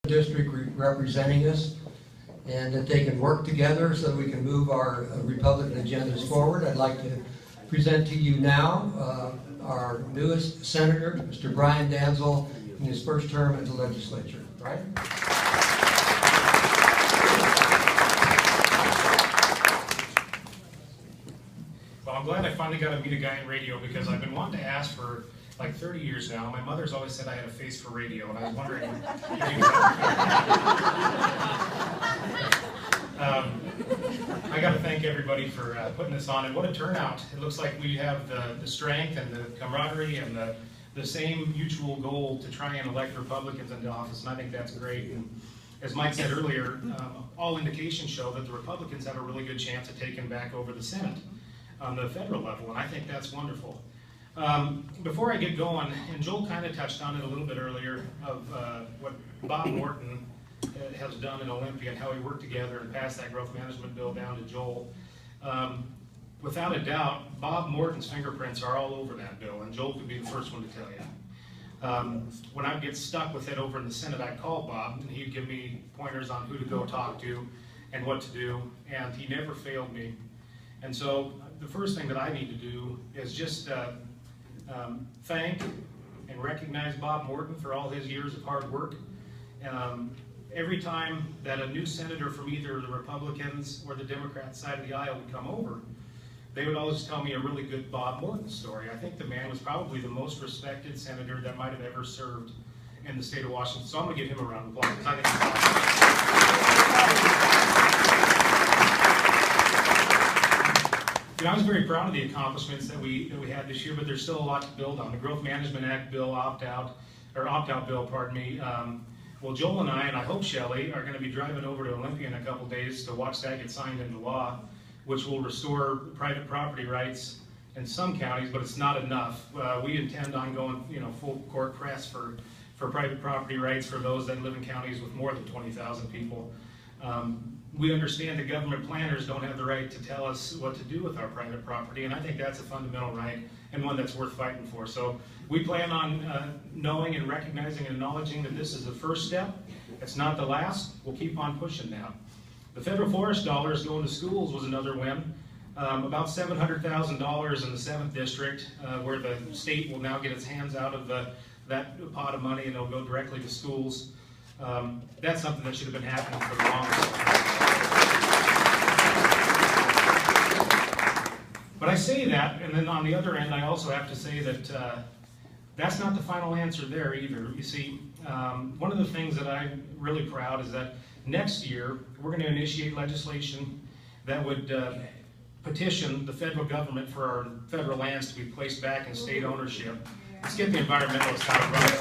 district representing us, and that they can work together so that we can move our Republican agendas forward. I'd like to present to you now our newest senator, Mr. Brian Danzel, in his first term in the legislature. Brian? Well, I'm glad I finally got to meet a guy in radio, because I've been wanting to ask for like 30 years now. My mother's always said I had a face for radio, and I was wondering if you I got to thank everybody for putting this on, and what a turnout. It looks like we have the strength and the camaraderie and the same mutual goal to try and elect Republicans into office, and I think that's great. And as Mike said earlier, all indications show that the Republicans have a really good chance of taking back over the Senate on the federal level, and I think that's wonderful. Before I get going, and Joel kind of touched on it a little bit earlier, of what Bob Morton has done in Olympia and how we worked together and passed that growth management bill down to Joel. Without a doubt, Bob Morton's fingerprints are all over that bill, and Joel could be the first one to tell you. When I get stuck with it over in the Senate, I'd call Bob, and he'd give me pointers on who to go talk to and what to do, and he never failed me. And so the first thing that I need to do is just thank and recognize Bob Morton for all his years of hard work. Every time that a new senator from either the Republicans or the Democrat side of the aisle would come over, they would always tell me a really good Bob Morton story. I think the man was probably the most respected senator that might have ever served in the state of Washington. So I'm going to give him a round of applause, because I think he's awesome. You know, I was very proud of the accomplishments that we had this year, but there's still a lot to build on. The Growth Management Act bill, opt-out bill, pardon me. Well, Joel and I hope Shelley, are going to be driving over to Olympia in a couple days to watch that get signed into law, which will restore private property rights in some counties, but it's not enough. We intend on going, full court press for private property rights for those that live in counties with more than 20,000 people. We understand that government planners don't have the right to tell us what to do with our private property, and I think that's a fundamental right and one that's worth fighting for. So we plan on knowing and recognizing and acknowledging that this is the first step. It's not the last. We'll keep on pushing now. The federal forest dollars going to schools was another win. About $700,000 in the 7th district, where the state will now get its hands out of that pot of money, and it'll go directly to schools. That's something that should have been happening for the longest time. But I say that, and then on the other end, I also have to say that that's not the final answer there either. You see, one of the things that I'm really proud is that next year, we're going to initiate legislation that would petition the federal government for our federal lands to be placed back in state ownership. Let's get the environmentalists out of running.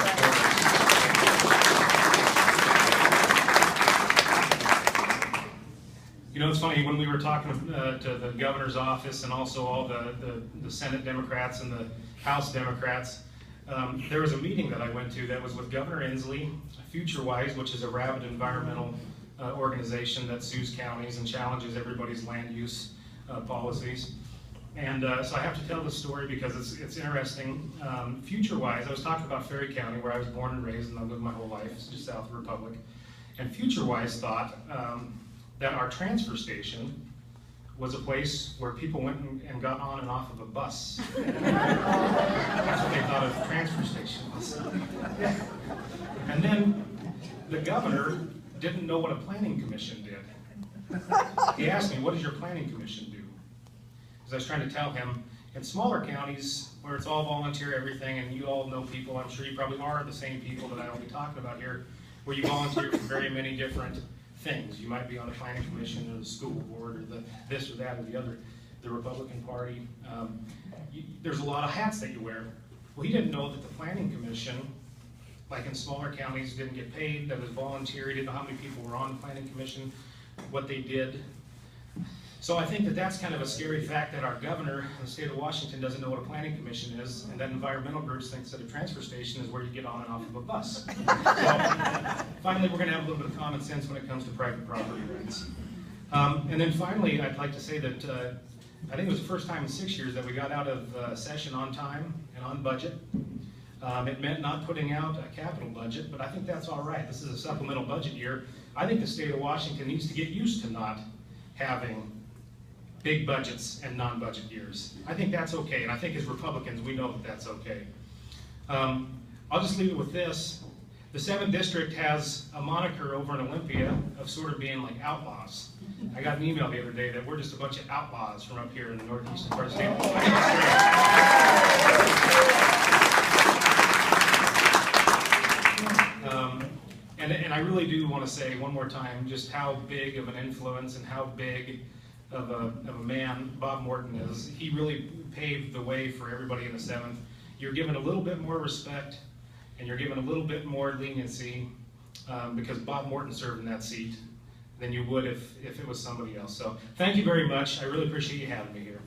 You know, it's funny, when we were talking to the governor's office and also all the Senate Democrats and the House Democrats, there was a meeting that I went to that was with Governor Inslee, FutureWise, which is a rabid environmental organization that sues counties and challenges everybody's land use policies. And so I have to tell this story because it's interesting. FutureWise, I was talking about Ferry County, where I was born and raised and I lived my whole life. It's just south of Republic. And FutureWise thought that our transfer station was a place where people went and got on and off of a bus. That's what they thought a transfer station was. And then the governor didn't know what a planning commission did. He asked me, what does your planning commission do? Because I was trying to tell him, in smaller counties where it's all volunteer everything, and you all know people, I'm sure you probably are the same people that I will be talking about here, where you volunteer for very many different things. You might be on the planning commission or the school board or the this or that or the other, the Republican Party. There's a lot of hats that you wear. Well, he didn't know that the planning commission, like in smaller counties, didn't get paid, that was voluntary, didn't know how many people were on the planning commission, what they did. So I think that that's kind of a scary fact, that our governor in the state of Washington doesn't know what a planning commission is, and that environmental groups think that a transfer station is where you get on and off of a bus. So finally, we're going to have a little bit of common sense when it comes to private property rights. And then finally, I'd like to say that I think it was the first time in 6 years that we got out of session on time and on budget. It meant not putting out a capital budget, but I think that's all right. This is a supplemental budget year. I think the state of Washington needs to get used to not having big budgets and non-budget years. I think that's okay, and I think as Republicans, we know that that's okay. I'll just leave it with this. The 7th District has a moniker over in Olympia of sort of being like outlaws. I got an email the other day that we're just a bunch of outlaws from up here in the northeastern part of the state. I think it's great. And I really do want to say one more time just how big of an influence and how big of a man Bob Morton is. He really paved the way for everybody in the 7th. You're given a little bit more respect and you're given a little bit more leniency because Bob Morton served in that seat than you would if it was somebody else. So thank you very much. I really appreciate you having me here.